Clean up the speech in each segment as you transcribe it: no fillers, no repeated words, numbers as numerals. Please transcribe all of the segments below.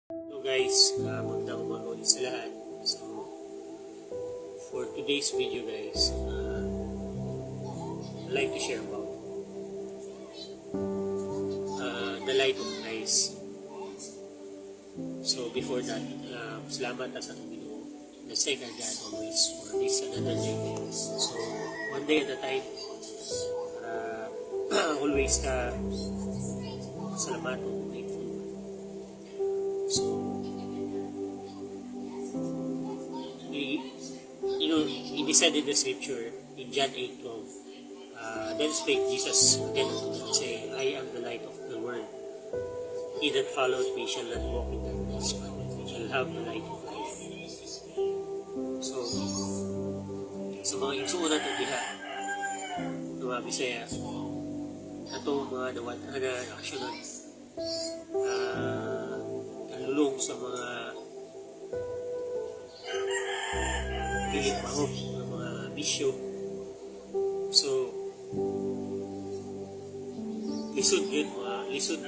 So guys, magandang umaga ulit sa lahat. So, for today's video guys, I'd like to share about the light of Christ. So before that, salamat sa ating Ginoo. Let's thank our God always for this another day. So, one day at a time, always salamat o grateful. So, it is said in the scripture in John 8:12, then spake Jesus again unto them, saying, I am the light of the world. He that followeth me shall not walk in darkness, but shall have the light of life. So, sa mga igsuunan ng diha, mga Bisaya, atong mga nawatana, aksyonan, nalulong sa mga pilit mahok, mga bisyo. So, lisod yun, lisod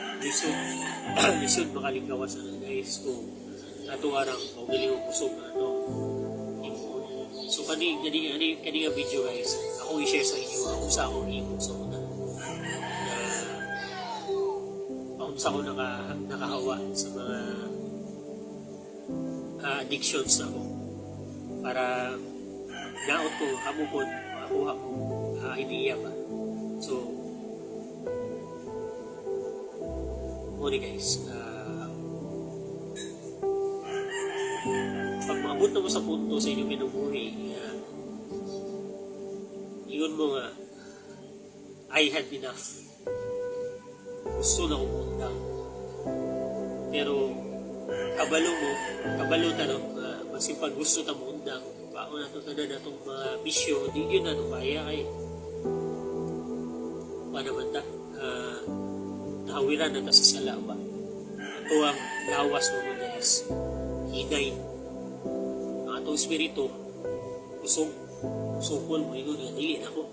makalingkawas na guys kung ato arang paugaling ang kusog na ito. So, kani nga video guys, ako i-share sa inyo kung sa akong ibig sa una. Kung sa ako nakahawa sa mga addictions na ako. Para naot ko, hamupon, makuha ko idea ba. So, muli guys, pag maabot na mo sa punto sa inyong minubuhi, yun mo nga, I had enough. Gusto na umundang. Pero, kabalo tanong, pag gusto na umundang, paano na ito na itong mga bisyo, di yun na ito kaya kay paano man ta, nahawiran na ta sa sala ba? Ito ang lawas mo mo guys, hinay, ang atong espiritu, usungkol mo, ingon nga, dili na ko.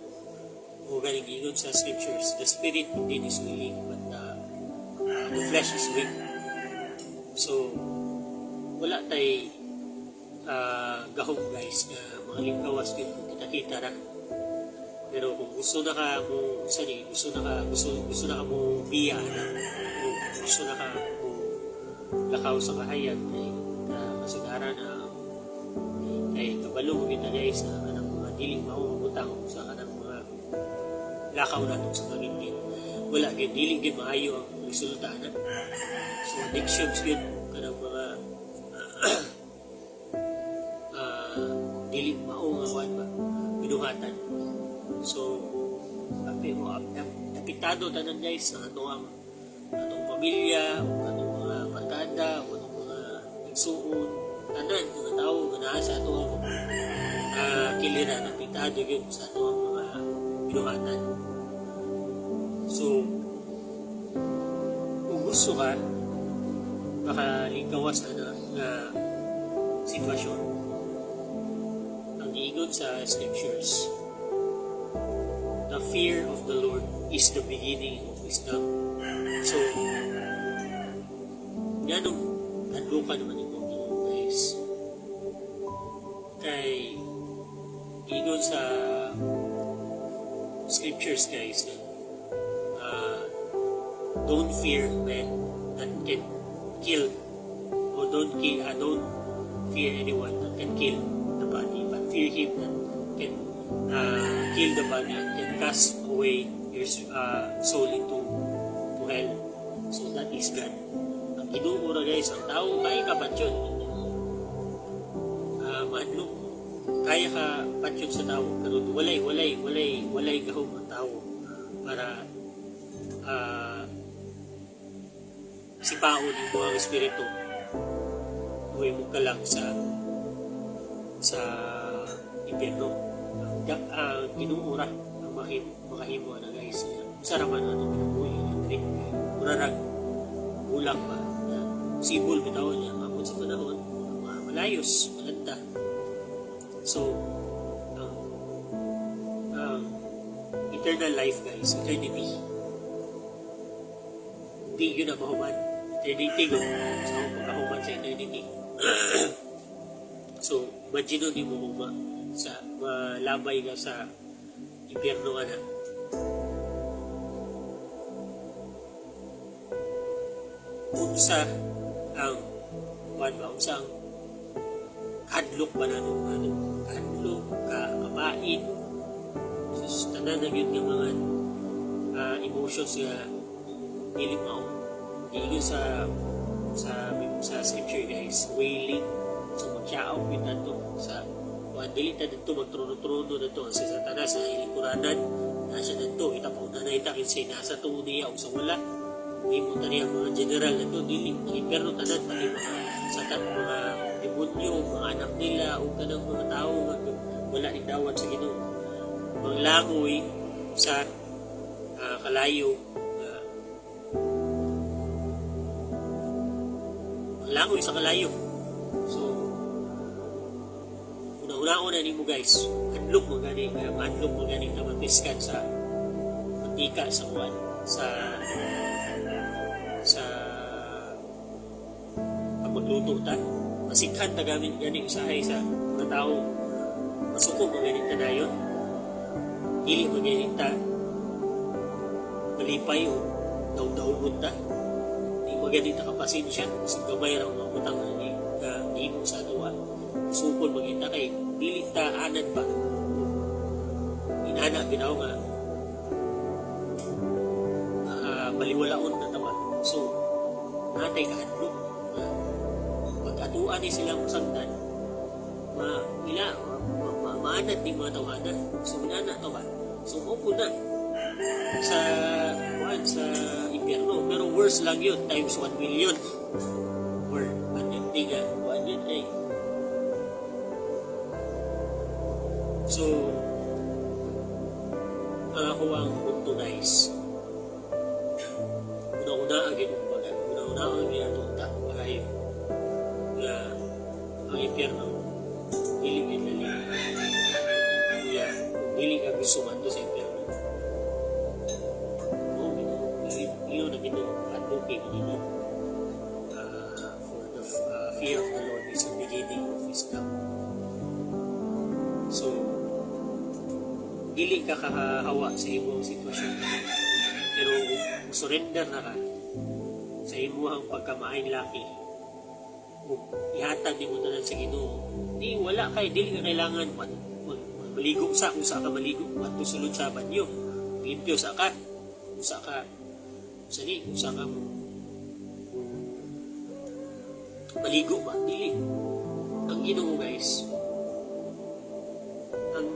O galing ingon sa scriptures, the spirit indeed is willing, but the flesh is weak. So, wala tay gahong guys na mga lingkawas din kita na. Pero kung gusto na ka mo gusto na ka mo biya na, gusto na ka mo lakaw sa kahayag ay kasigara na kay kabalo mo kita guys na kanang mga diling maumutang sa kanang mga lakaw na itong sa pamilya. Wala gid dili gid maayo ang resulta na. So addictions gid kanang mga dili mao nga wan ba binuhatan. So apitado tanan guys sa atong pamilya, atong mga barkada, atong mga igsuon, tanan mga tao nga naa sa atong kiliran, apitado gyud sa atong mga binuhatan. So kung gusto ka makalingkawas na sitwasyon, ang igon sa scriptures, the fear of the Lord is the beginning of wisdom. So, ganong nadlukan naman yung mga guys. Kay, igon sa scriptures guys, don't fear men that can kill, or don't fear anyone that can kill the body, but fear him that can kill the body and can cast away your soul into hell. So that is God. Ang inuura guys, ang tao kaya ka patsyon. Maadlo, kaya ka patsyon sa tao, pero walay gahom ang tao para sipaon yung mga espiritu. Huwag mo ka lang sa impyerno. Ang inuura ang makahimo na guys. Saraman na ito pinubuhay. Murarag ulang ba na sibol bitawan niya mapot sa panahon, malayos, malanda. So, ang eternal life guys, eternity, di yun ang mahuman. Eternity ko, sa akong pagkahuman imagine ni mo kung malabay ka sa impyerno ka na. Unsa ang unsa ang kadlok ba na kadlok kapain sa tanan na yun ng mga emotions nga dili mao dili sa scripture guys, wailing. So magsiyaw yun na to sa dili ta dito magtrono-trono na to sa Satanas sa ilikuranan na siya dito itapauna na itakin siya nasa tuon niya o sa wala mo tani ang mga general na to dili pero tanan pati mga demonyo, mga anak nila o kanang mga tao nga wala ni dawat sa Ginoo manglangoy sa kalayo manglangoy sa kalayo. So una-una nimo guys hadlok mo gani na matiskan sa mantika sa kuwan sa pagluto ta masikhan ta gamit gani usahay sa mga tao masuko mo ganit ta dayon dili mo ganit ta malipay o daw-dawgon ta di mo ganit ta kapasensya sa gamay ra mga utang ni mo sa duwa sukol magita kay dili ta anad ba inana bitaw nga baliwalaon na tama. So, natay kahadlok. Pag-atuan ni silang musagdan, maanad ni mga tawanan. So, minana to ba? So, upo na sa impyerno. Pero worse lang yun, times 1 million. Or, hindi nga, 1 yun ay. So, ako ang punto guys. Una-una ang ginatuta kayo na ang impyerno hilig hilig ang gusto man to sa impyerno ilo na Ginoo advocate nila for the fear of the Lord is the beginning of wisdom. So dili ka kahawa sa imong sitwasyon pero surrender na ka sa imuhang pagkamaayong laki ihatag di mo tanan sa Ginoo di wala kay dili ka kailangan maligo usa ka maligo at sulod sa banyo limpyo usa ka maligo ba dili ang Ginoo guys ang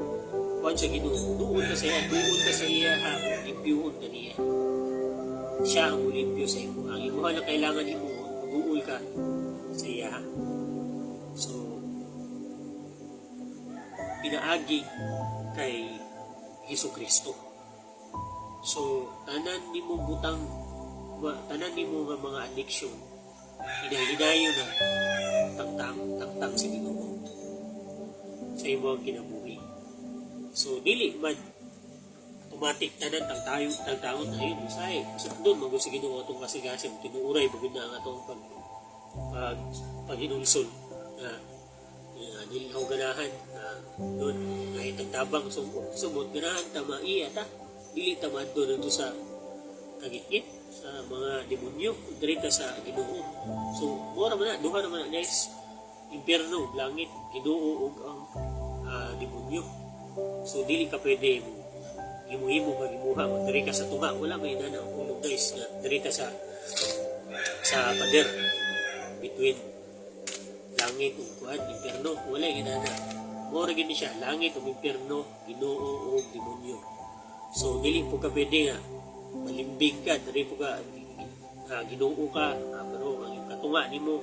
kuan sa Ginoo duol ka sa iya ha limpyoon ka niya siya ang limpyo sa imo. Ang imo na kailangan imo, mag-uul ka sa iya. So, pinaagi kay Jesucristo. So, tanan nimo nga mga addiction, hinayo na tangtang sa Ginoo sa imo ang kinabuhi. So, dili man automatic tanan tagtaon tayo usay sa doon mago sa Ginoo atong kasigasin tinuuray bagud na ang atong paghinulsol dili na ganahan doon ay tagtabang sumot ganahan ta maiya ta dili ta madto dito sa kagitgit sa mga demonyo direta sa Ginoo. So mura man duha naman guys impyerno langit Ginoo ug ang demonyo. So dili ka pwede imuhimo magimuha diri ka sa tunga wala may nana ulo guys nga diri ka sa pader between langit ug kuan impyerno wala inana mo ra gid siya langit ug impyerno Ginoo ug demonyo. So dili po ka pwede nga malimbing ka diri po ka Ginoo ka pero ang katunga nimo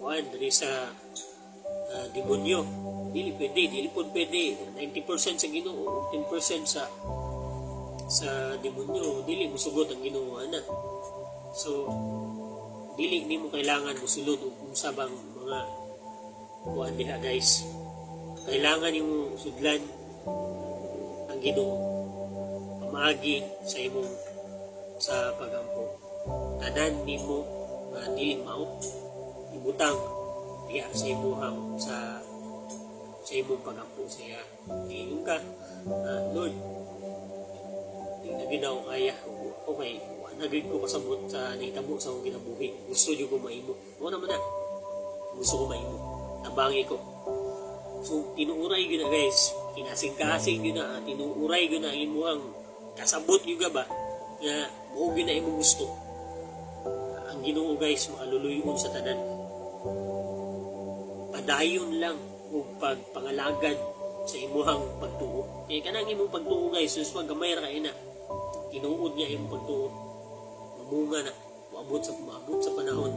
kuan diri sa demonyo dili po pwede 90% sa Ginoo 10% sa demonyo dili mosugot ang Ginoo ana. So dili nimo kailangan mosulod og usabang mga kuan diha guys. Kailangan nimo sudlan ang Ginoo pamaagi sa imong sa pagampo. Tanan nimo dili mao ibutang diha sa imuhang sa sa imong pagampo siya. Ingon ka, Lord, di na ginaw kaya. Okay, nagig ko kasabot sa nitabo sa akong ginabuhi. Gusto nyo ko maimo. O naman na, gusto ko maimo. Nabangi ko. So, tinuuray yun na guys. Kinasing-kasing yun na. Tinuuray yun na. Imuhang kasabot yun ba? Na buong yun na imo gusto. Ang Ginoo guys, makaluluyon sa tanan. Padayon lang o pagpangalagad sa imuhang pagtuo. Kaya kanang imong pagtuo guys, sus magamay ra kay na. Tinuod niya imong pagtuo. Mamunga na. Maabot sa panahon.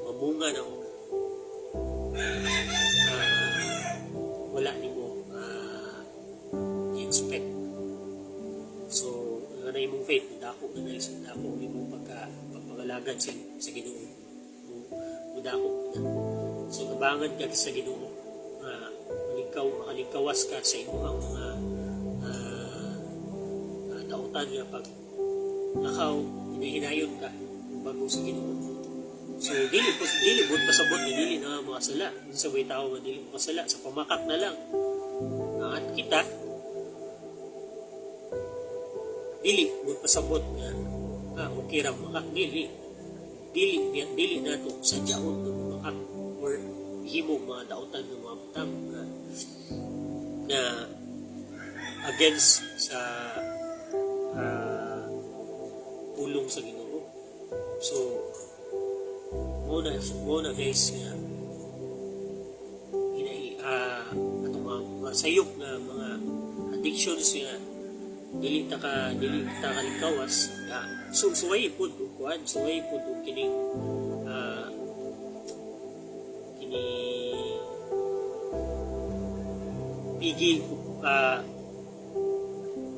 Mamunga na o. Wala nimo i-expect. So, na imong faith, dako na naisip, dako imong pagpangalagad sa Ginoo. Dako na. So, nabangan ka sa Ginoo. Makalingkawas ka sa imong mga dautan nga pag nakaw, hinahinayon ka bago sa Ginoo. So, dili bud pasabot ni dili na mga sala. Sa way tao nga dili mo kasala, sa pamakak na lang. At kita dili bud pasabot nga okay ra makak dili nato sa jaon ng makak or himo mga dautan ng mga butang na against sa pulong sa Ginoo. So, muna guys nga atong mga sayop na mga addictions nga dili ta kalikawas suway pud kining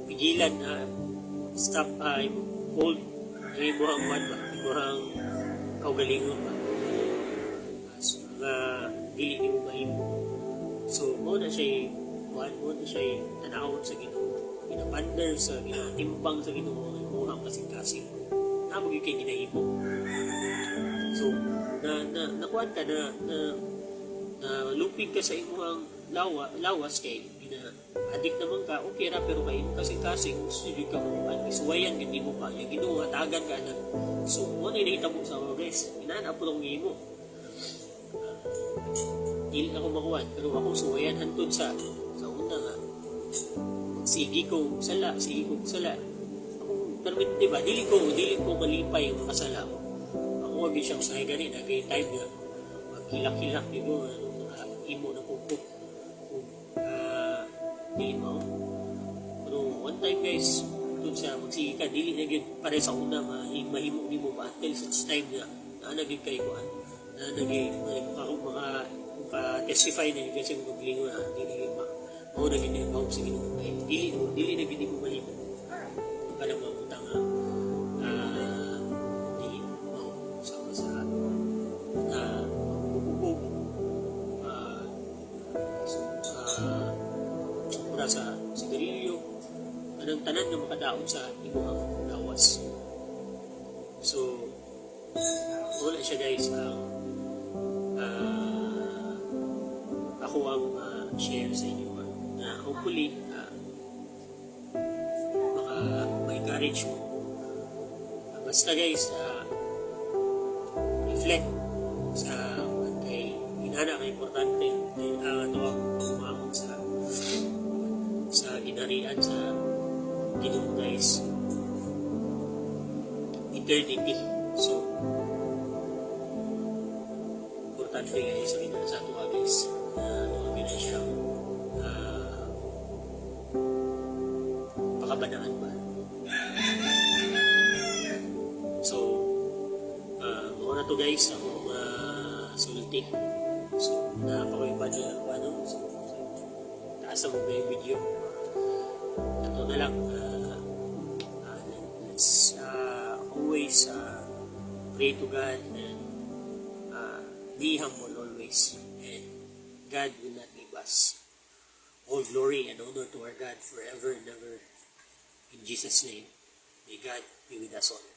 pigilan stop hold imuhang imuhang kaugalingon ba dili nimo mahimo. So mo na siya tanawon sa Ginoo, pinapander sa Ginoo, timbang sa Ginoo ang imuhang kasing-kasing namo gyud kay ginahimo. So nakuan ka na lupig ka sa imuhang lawas kay addict naman ka, okay ra, pero kay kasing-kasing sugod ka mo isuwayan gid mo pa yung Ginoo hatagan ka na. So mo na hinahitabo sa mga guys, inana po ng imo. Dili ako makuwan, pero ako suwayan hantod sa una nga sige ko sala ako permit, diba, dili ko malipay yung kasala ko. Ako wag siyang sa gani na kay time nga magkilak-kilak dito imo na pupok di mo. Pero one time guys hantod sa magsige ka dili na gyud pare sa una mahimo nimo ba until such time nga nagig kay kuan na nagig testify na yung kasi maglingon na dili ma o naging nagawag sa Ginoo ay dili na gini mo mahimo para mamutang dili mo sama sa bubog para sa sigarilyo anang tanan nga makadaot sa imong lawas. So wala siya guys ako ang share sa inyo na hopefully ma-encourage mo. Basta guys reflect sa kay inana kay importante ito ang umamon sa ginarian sa Ginoo guys, eternity. So importante guys sa ato guys na siyang pakabanaan ba. So mga na to guys ang sulti. So napakaiba niya so taas ang mga video ito na lang. Let's always pray to God and be humble always, and God will not leave us. All glory and honor to our God forever and ever. In Jesus' name, may God be with us all.